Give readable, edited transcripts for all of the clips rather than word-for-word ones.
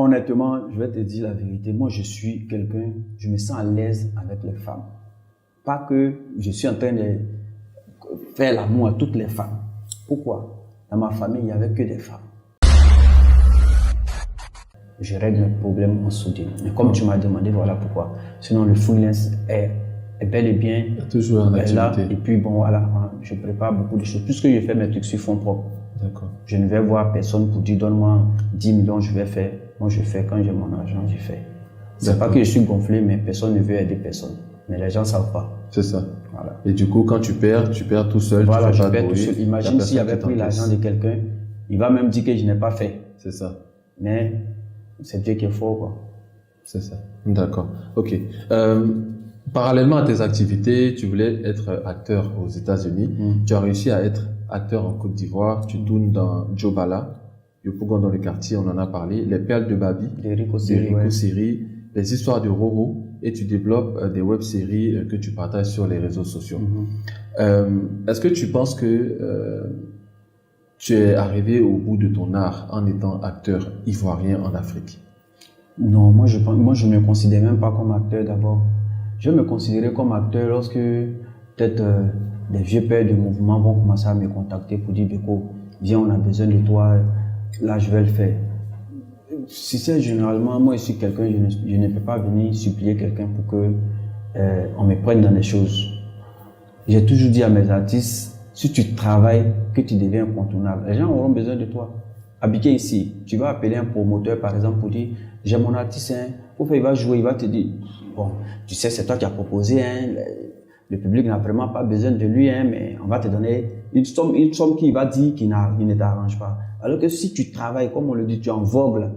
Honnêtement, je vais te dire la vérité. Moi, je suis quelqu'un, je me sens à l'aise avec les femmes. Pas que je suis en train de faire l'amour à toutes les femmes. Pourquoi? Dans ma famille, il n'y avait que des femmes. Je règle mes problèmes en soudé. Mais comme tu m'as demandé, voilà pourquoi. Sinon, le freelance est bel et bien toujours en activité. Là. Et puis, bon, voilà, je prépare beaucoup de choses. Puisque je fais mes trucs sur fonds propres. D'accord. Je ne vais voir personne pour dire, donne-moi 10 millions, je vais faire. Moi, je fais quand j'ai mon argent, je fais. C'est pas que je suis gonflé, mais personne ne veut aider personne. Mais les gens ne savent pas. C'est ça. Voilà. Et du coup, quand tu perds tout seul. Voilà, tu fais je pas perds tout seul. Imagine s'il avait pris l'argent de quelqu'un, il va même dire que je n'ai pas fait. C'est ça. Mais c'est Dieu qui est fort, quoi. C'est ça. D'accord. Ok. Parallèlement à tes activités, tu voulais être acteur aux États-Unis. Tu as réussi à être acteur en Côte d'Ivoire. Tu tournes dans Djobala, Yopougon dans le quartier, on en a parlé. Les Perles de Babi, Rico Série, les histoires de Roro, et tu développes des web-séries que tu partages sur les réseaux sociaux. Est-ce que tu penses que tu es arrivé au bout de ton art en étant acteur ivoirien en Afrique? Non, moi je ne me considère même pas comme acteur d'abord. Je vais me considérer comme acteur lorsque peut-être des vieux pères du mouvement vont commencer à me contacter pour dire Beko, viens, on a besoin de toi, là je vais le faire. Si c'est généralement, moi je suis quelqu'un, je ne peux pas venir supplier quelqu'un pour que on me prenne dans les choses. J'ai toujours dit à mes artistes, si tu travailles, que tu deviens incontournable, les gens auront besoin de toi. Habité ici, tu vas appeler un promoteur par exemple pour dire, j'ai mon artiste, il va jouer, il va te dire, bon, tu sais, c'est toi qui as proposé, le public n'a vraiment pas besoin de lui, mais on va te donner une somme qui va dire qui ne t'arrange pas. Alors que si tu travailles, comme on le dit, tu es en vogue, là,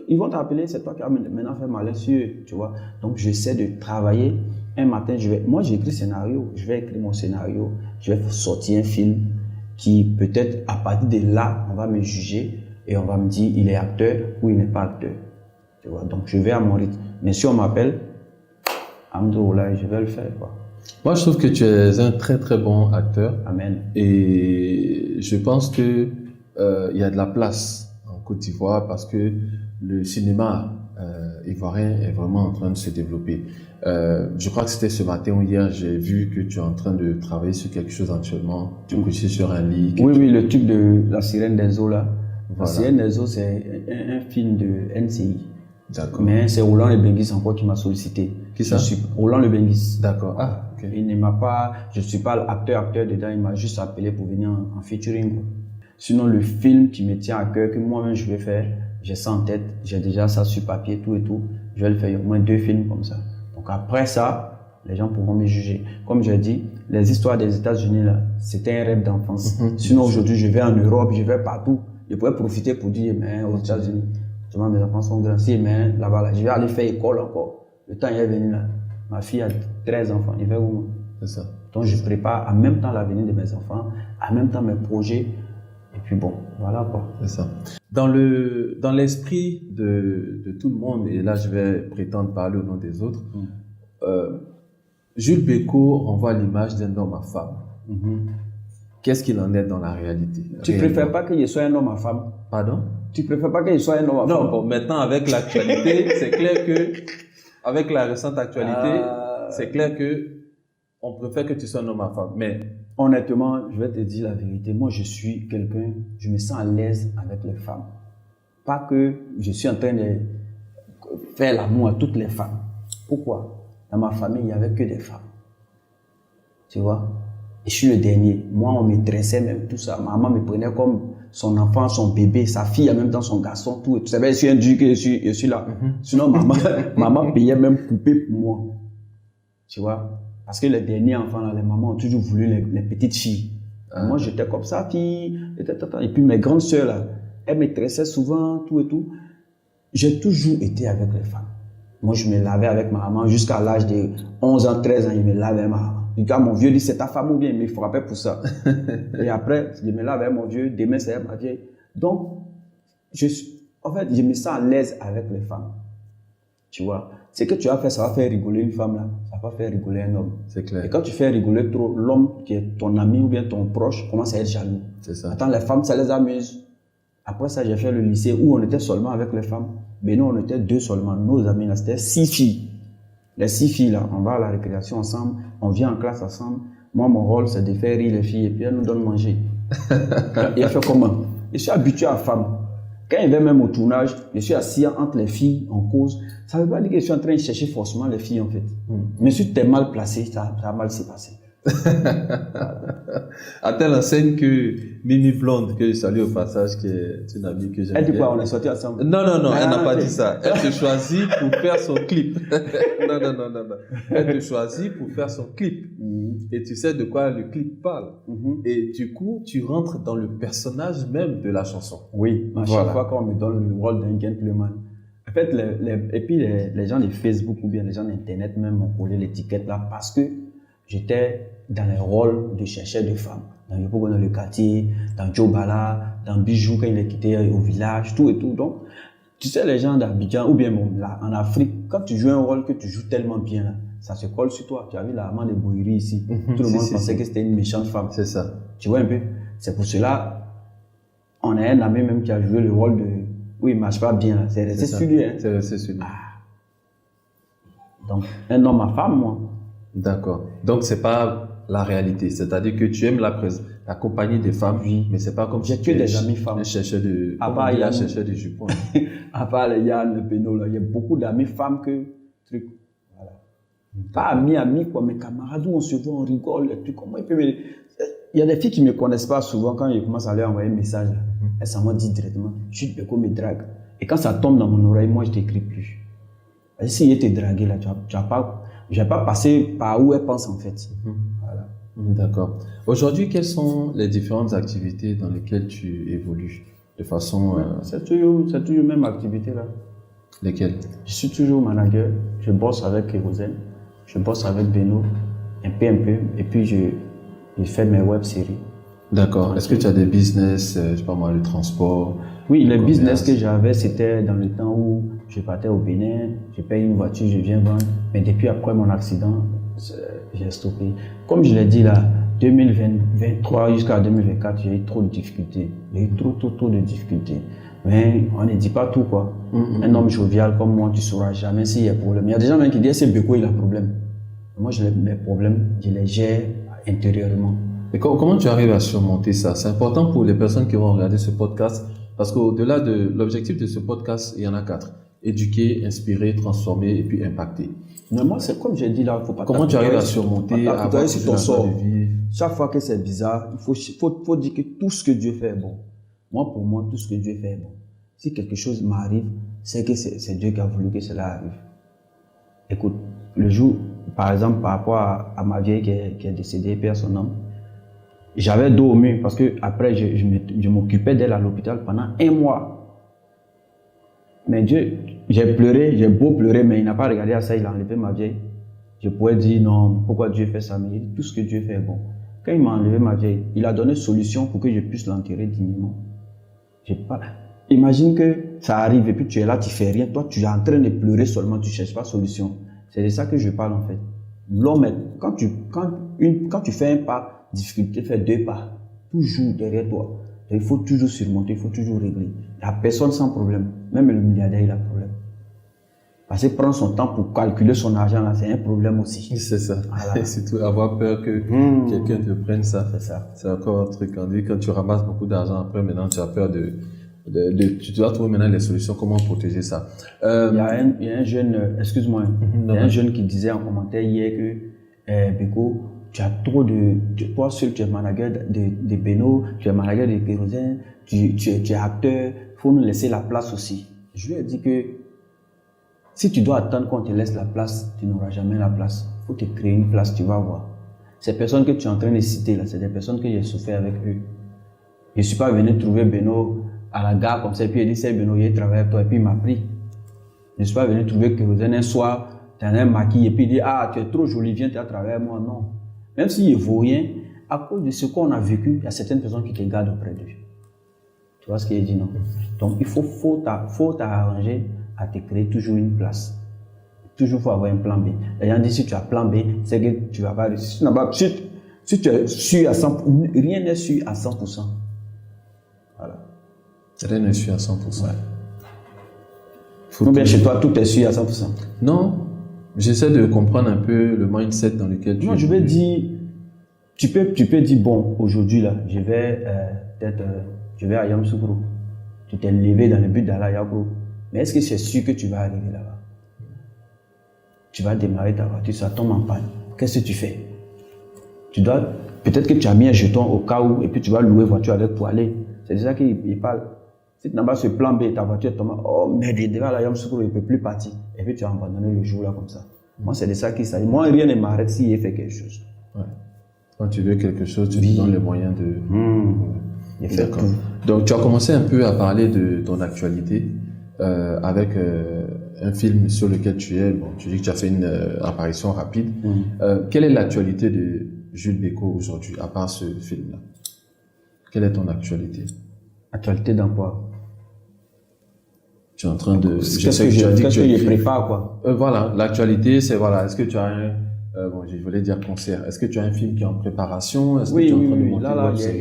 ils vont t'appeler, c'est toi qui as maintenant fait malin sur eux, tu vois. Donc, j'essaie de travailler. Un matin, moi j'écris scénario, je vais écrire mon scénario, je vais sortir un film qui peut-être, à partir de là, on va me juger et on va me dire il est acteur ou il n'est pas acteur. Tu vois, donc je vais à mon rythme. Mais si on m'appelle, Amdoula, je vais le faire, quoi. Moi, je trouve que tu es un très très bon acteur. Amen. Et je pense que il y a de la place en Côte d'Ivoire parce que le cinéma ivoirien est vraiment en train de se développer. Je crois que c'était ce matin ou hier, j'ai vu que tu es en train de travailler sur quelque chose actuellement. Tu couchais sur un lit. Oui, le truc de La Sirène des Eaux, là. Voilà. La Sirène des Eaux, c'est un film de NCI. D'accord. Mais c'est Roland Le Benguis encore qui m'a sollicité. Qui ça? Roland Le Benguis. D'accord. Ah, ok. Il ne m'a pas, je suis pas l'acteur dedans, il m'a juste appelé pour venir en featuring, quoi. Sinon, le film qui me tient à cœur, que moi-même je vais faire, j'ai ça en tête, j'ai déjà ça sur papier, tout et tout. Je vais le faire, au moins 2 films comme ça. Donc après ça, les gens pourront me juger. Comme j'ai dit, les histoires des États-Unis, là, c'était un rêve d'enfance. Sinon, aujourd'hui, je vais en Europe, je vais partout. Je pourrais profiter pour dire, mais aux États-Unis, mes enfants sont grands, mais là-bas, là, je vais aller faire école encore. Le temps est venu là. Ma fille a 13 enfants, il fait où? C'est ça. Donc je prépare en même temps l'avenir de mes enfants, en même temps mes projets. Et puis bon, voilà quoi. C'est ça. Dans l'esprit de tout le monde, et là je vais prétendre parler au nom des autres, Jules Beko envoie l'image d'un homme à femme. Qu'est-ce qu'il en est dans la réalité? Tu préfères pas qu'il soit un homme à femme? Pardon? Tu préfères pas qu'il soit un homme à femme? Non, bon, maintenant avec l'actualité, c'est clair que, avec la récente actualité, c'est clair que on préfère que tu sois un homme à femme. Mais honnêtement, je vais te dire la vérité. Moi, je suis quelqu'un, je me sens à l'aise avec les femmes. Pas que je suis en train de faire l'amour à toutes les femmes. Pourquoi? Dans ma famille, il n'y avait que des femmes. Tu vois? Et je suis le dernier. Moi, on me dressait même tout ça. Maman me prenait comme son enfant, son bébé, sa fille, en même temps son garçon, tout. Tu savais, je suis un dieu que je suis là. Sinon, maman payait même poupée pour moi. Tu vois? Parce que les derniers enfants, là, les mamans ont toujours voulu les petites filles. Moi, j'étais comme ça, fille. Et puis mes grandes sœurs, là, elles me dressaient souvent, tout et tout. J'ai toujours été avec les femmes. Moi, je me lavais avec ma maman jusqu'à l'âge de 11 ans, 13 ans, je me lavais avec ma maman. Quand mon vieux dit c'est ta femme ou bien, il me frappait pour ça. Et après, je me lave avec mon vieux, demain c'est ma vieille. Donc, en fait, je me sens à l'aise avec les femmes. Tu vois, ce que tu as fait, ça va faire rigoler une femme là, ça va faire rigoler un homme. C'est clair. Et quand tu fais rigoler trop l'homme qui est ton ami ou bien ton proche, commence à être jaloux. C'est ça. Attends, les femmes, ça les amuse. Après ça, j'ai fait le lycée où on était seulement avec les femmes. Mais nous, on était 2 seulement. Nos amis, là, c'était 6 filles. Les 6 filles, là, on va à la récréation ensemble, on vient en classe ensemble. Moi, mon rôle, c'est de faire rire les filles et puis elles nous donnent manger. Il a fait comment? Je suis habitué à femme. Quand il va même au tournage, je suis assis entre les filles en cause. Ça ne veut pas dire que je suis en train de chercher forcément les filles, en fait. Mais si tu es mal placé, ça a mal s'est passé. À telle enseigne que Mimi Blonde, que je salue au passage, qui est une amie que j'aime. Elle dit quoi? On est sortis ensemble? Non, elle n'a pas dit ça. Elle te choisit pour faire son clip. Non. Elle te choisit pour faire son clip. Et tu sais de quoi le clip parle. Et du coup, tu rentres dans le personnage même de la chanson. Oui, à chaque fois qu'on me donne le rôle d'un gentleman. En fait, et puis les gens de Facebook ou bien les gens d'Internet même m'ont collé l'étiquette là parce que j'étais dans les rôles de chercheur de femmes. Dans Yopougon, dans le quartier, dans Djobala, dans Bijou quand il est quitté au village, tout et tout. Donc, tu sais, les gens d'Abidjan ou bien bon, là, en Afrique, quand tu joues un rôle que tu joues tellement bien, là, ça se colle sur toi. Tu as vu la maman de Boiri ici. Tout le monde pensait que c'était une méchante femme. C'est ça. Tu vois un peu? C'est pour cela, on a un ami même qui a joué le rôle de... Oui, il marche pas bien, là. C'est celui, hein. C'est celui. Donc, un homme à femme, moi. D'accord. Donc, c'est pas la réalité. C'est-à-dire que tu aimes la compagnie des femmes, mais c'est pas comme j'ai que des amis femmes. Un chercheur de, chercheur de jupons. À part les Yann, le Péno, là, il y a beaucoup d'amis femmes que truc. Voilà. Pas amis, quoi, mais camarades où on se voit, on rigole, et puis comment il peut me... Il y a des filles qui me connaissent pas souvent quand ils commencent à leur envoyer un message. Elles s'en vont dire directement, je suis Beko, me drague. Et quand ça tombe dans mon oreille, moi, je t'écris plus. Si il était dragué, là, je vais pas passer par où elle pense en fait. Voilà. D'accord. Aujourd'hui, quelles sont les différentes activités dans lesquelles tu évolues de façon... C'est toujours la même activité là. Lesquelles? Je suis toujours manager, je bosse avec Kérosène, je bosse avec Beno, un peu, et puis je fais mes web-séries. D'accord. Est-ce que tu as des business, je sais pas moi, le transport? Oui, les business que j'avais, c'était dans le temps où je partais au Bénin, je paye une voiture, je viens vendre. Mais depuis après mon accident, j'ai stoppé. Comme je l'ai dit là, 2023 jusqu'à 2024, j'ai eu trop de difficultés. J'ai eu trop de difficultés. Mais on ne dit pas tout quoi. Un homme jovial comme moi, tu ne sauras jamais s'il y a problème. Il y a des gens même qui disent c'est Beko, il a problème. Moi, mes problèmes, je les gère intérieurement. Et comment tu arrives à surmonter ça? C'est important pour les personnes qui vont regarder ce podcast parce qu'au-delà de l'objectif de ce podcast, il y en a 4. Éduquer, inspirer, transformer et puis impacter. Mais moi, c'est comme j'ai dit là, faut pas. Comment tu arrives à surmonter, à avoir sur ton sort. Chaque fois que c'est bizarre, il faut dire que tout ce que Dieu fait est bon. Moi, pour moi, tout ce que Dieu fait est bon. Si quelque chose m'arrive, c'est que c'est Dieu qui a voulu que cela arrive. Écoute, le jour, par exemple, par rapport à ma vieille qui est décédée, perd son âme, j'avais dos au mur parce que après je m'occupais d'elle à l'hôpital pendant 1 mois. Mais Dieu, j'ai pleuré, j'ai beau pleurer, mais il n'a pas regardé à ça, il a enlevé ma vieille. Je pouvais dire non, pourquoi Dieu fait ça? Mais il dit tout ce que Dieu fait est bon. Quand il m'a enlevé ma vieille, il a donné solution pour que je puisse l'enterrer dignement. Imagine que ça arrive et puis tu es là, tu fais rien. Toi, tu es en train de pleurer seulement, tu ne cherches pas solution. C'est de ça que je parle en fait. L'homme, quand tu fais un pas, difficulté, fais 2 pas. Toujours derrière toi. Il faut toujours surmonter, il faut toujours régler. Il n'y a personne sans problème. Même le milliardaire, il a problème. Parce que prendre son temps pour calculer son argent, là, c'est un problème aussi. C'est ça. Voilà. Et surtout avoir peur que quelqu'un te prenne ça. C'est ça. C'est encore un truc. Quand tu ramasses beaucoup d'argent, après, maintenant, tu as peur tu dois trouver maintenant les solutions, comment protéger ça. Il y a un jeune, excuse-moi, il y a un jeune qui disait en commentaire hier que, Beko, tu as trop toi seul, tu es manager de Beno, tu es manager de Kérosène, tu es acteur, il faut nous laisser la place aussi. Je lui ai dit que si tu dois attendre qu'on te laisse la place, tu n'auras jamais la place. Il faut te créer une place, tu vas voir. Ces personnes que tu es en train de citer là, c'est des personnes que j'ai souffert avec eux. Je ne suis pas venu trouver Beno à la gare comme ça, et puis il dit c'est Beno, il travaille avec toi, et puis il m'a pris. Je ne suis pas venu trouver Kérosène un soir, tu as un maquis, et puis il dit ah, tu es trop joli, viens tu as travaillé avec moi. Non. Même s'il ne vaut rien, à cause de ce qu'on a vécu, il y a certaines personnes qui te gardent auprès d'eux. Tu vois ce qu'il dit, non? Donc, il faut t'arranger à te créer toujours une place. Toujours, il faut avoir un plan B. Les gens disent, si tu as plan B, c'est que tu vas pas réussir. Si tu es sûr à 100%, rien n'est sûr à 100%. Voilà. Rien n'est sûr à 100%. Ouais. Ou bien chez toi, tout est sûr à 100%. Non, j'essaie de comprendre un peu le mindset dans lequel tu Non, es. je vais dire, tu peux dire, bon, aujourd'hui, là, je vais peut-être, je vais à Yamoussoukro. Tu t'es levé dans le but d'aller à Yamoussoukro. Mais est-ce que c'est sûr que tu vas arriver là-bas? Tu vas démarrer ta voiture, ça tombe en panne. Qu'est-ce que tu fais? Peut-être que tu as mis un jeton au cas où, et puis tu vas louer voiture avec pour aller. C'est de ça qu'il parle. Si tu n'as pas ce plan B, ta voiture tombe, oh merde, il devait aller à Yamoussoukro, il ne peut plus partir. Et puis tu as abandonné le jour là comme ça. Moi, c'est de ça qu'il s'agit. Moi, rien ne m'arrête s'il fait quelque chose. Ouais. Quand tu veux quelque chose, tu te donnes les moyens de... D'accord. Donc, tu as commencé un peu à parler de ton actualité avec un film sur lequel tu es. Bon, tu dis que tu as fait une apparition rapide. Quelle est l'actualité de Jules Bécaud aujourd'hui, à part ce film-là? Quelle est ton actualité? Actualité dans quoi? Tu es en train de... Qu'est-ce que je prépare, quoi? Voilà, l'actualité, c'est voilà. Est-ce que tu as un... bon, je voulais dire concert. Est-ce que tu as un film qui est en préparation? Est-ce que tu es en train de monter là, une série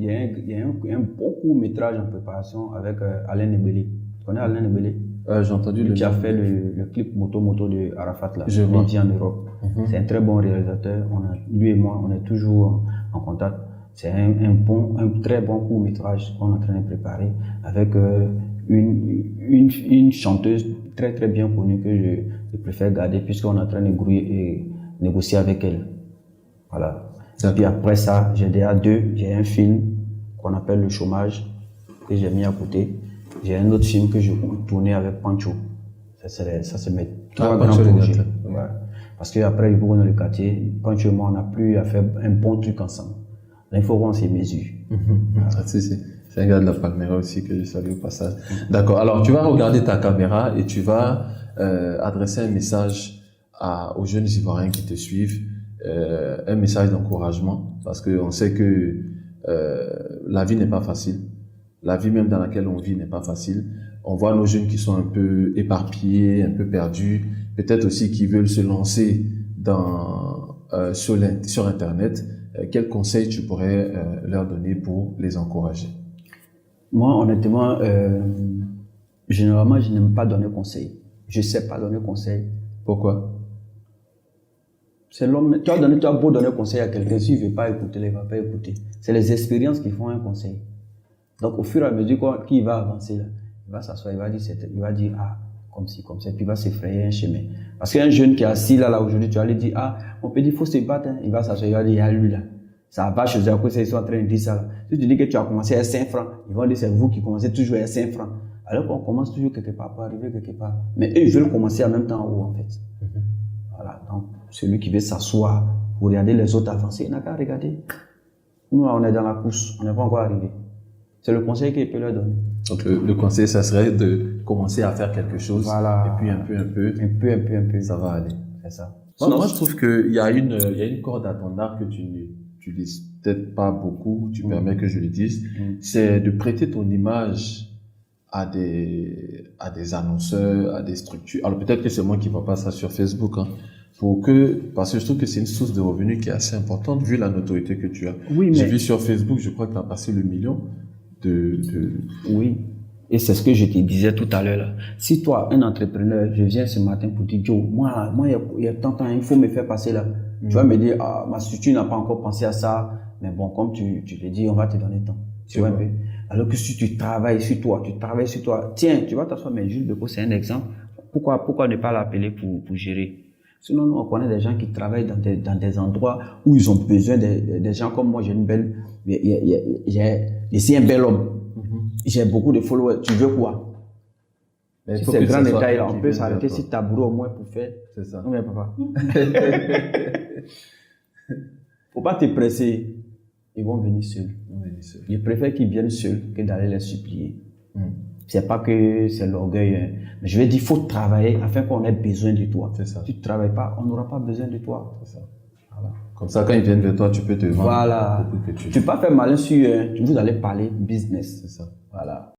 il y a un bon court-métrage en préparation avec Alain Nebelé. Tu connais Alain Nebelé? J'ai entendu Lui qui a fait le clip Moto de Arafat, là. Je vois. Il vit en Europe. C'est un très bon réalisateur. Lui et moi, on est toujours en contact. C'est un très bon court-métrage qu'on est en train de préparer avec une chanteuse très très bien connue que je préfère garder puisqu'on est en train de négocier avec elle. Voilà. Et puis après ça, j'ai un film qu'on appelle Le Chômage que j'ai mis à côté. J'ai un autre film que je tournais avec Pancho. Ça c'est mes trois grands projets. Ouais. Parce qu'après le boulot dans le quartier, Pancho et moi, on n'a plus à faire un bon truc ensemble. Là, il faut qu'on se mesure. C'est un gars de la Palmera aussi que je salue au passage. D'accord. Alors, tu vas regarder ta caméra et tu vas adresser un message aux jeunes Ivoiriens qui te suivent, un message d'encouragement, parce qu'on sait que la vie n'est pas facile. La vie même dans laquelle on vit n'est pas facile. On voit nos jeunes qui sont un peu éparpillés, un peu perdus, peut-être aussi qui veulent se lancer sur Internet. Quels conseils tu pourrais leur donner pour les encourager? Moi, honnêtement, généralement, je n'aime pas donner conseil. Je ne sais pas donner conseil. Pourquoi? C'est l'homme. Tu as beau donner conseil à quelqu'un, s'il ne veut pas écouter, il ne va pas écouter. C'est les expériences qui font un conseil. Donc, au fur et à mesure qu'il va avancer, là, il va s'asseoir, il va dire, ah, comme ci, comme ça, puis il va se frayer un chemin. Parce qu'un jeune qui est assis là aujourd'hui, tu vas lui dire, ah, on peut dire, il faut se battre, hein. Il va s'asseoir, il va dire, il y a lui là. Ça va chez eux, à cause ils sont en train de dire ça là. Si tu dis que tu as commencé à 5 francs, ils vont dire, c'est vous qui commencez toujours à 5 francs. Alors qu'on commence toujours quelque part, pour arriver quelque part. Mais eux, ils veulent commencer en même temps en haut, en fait. Voilà. Donc, celui qui veut s'asseoir pour regarder les autres avancer, il n'a qu'à regarder. Nous, on est dans la course, on n'est pas encore arrivé. C'est le conseil qu'il peut leur donner. Donc, le conseil, ça serait de commencer à faire quelque chose. Voilà. Et puis, un peu. Ça va aller. C'est ça. Moi, je trouve qu'il y a une corde à ton arc que tu n'utilises peut-être pas beaucoup, tu permets que je le dise. C'est de prêter ton image à des annonceurs, à des structures. Alors, peut-être que c'est moi qui ne vois pas ça sur Facebook, hein. Parce que je trouve que c'est une source de revenus qui est assez importante vu la notoriété que tu as. Oui, J'ai vu sur Facebook, je crois que tu as passé le million Oui. Et c'est ce que je te disais tout à l'heure là. Si toi, un entrepreneur, je viens ce matin pour dire, Joe, moi, il y a tant de temps, il faut me faire passer là. Tu vas me dire, ah, ma structure n'a pas encore pensé à ça. Mais bon, comme tu le dis, on va te donner le temps. Tu vois un peu. Alors que si tu travailles sur toi, tiens, tu vas t'asseoir, mais Jules Bécaud, c'est un exemple. Pourquoi ne pas l'appeler pour gérer? Sinon, nous, on connaît des gens qui travaillent dans des endroits où ils ont besoin des gens comme moi. J'ai un bel homme. J'ai beaucoup de followers. Tu veux quoi? Mais si c'est grand détail, on peut s'arrêter si tu as bourreau au moins pour faire. C'est ça. Non, mais papa. Faut pas te presser. Ils vont venir seuls. Je préfère qu'ils viennent seuls que d'aller les supplier. C'est pas que c'est l'orgueil, hein. Mais je vais dire, il faut travailler afin qu'on ait besoin de toi. C'est ça. Si tu ne travailles pas, on n'aura pas besoin de toi. C'est ça. Voilà. Comme ça, quand ils viennent vers toi, tu peux te vendre. Voilà. Tu ne peux pas faire malin sur, vous allez parler business. C'est ça. Voilà.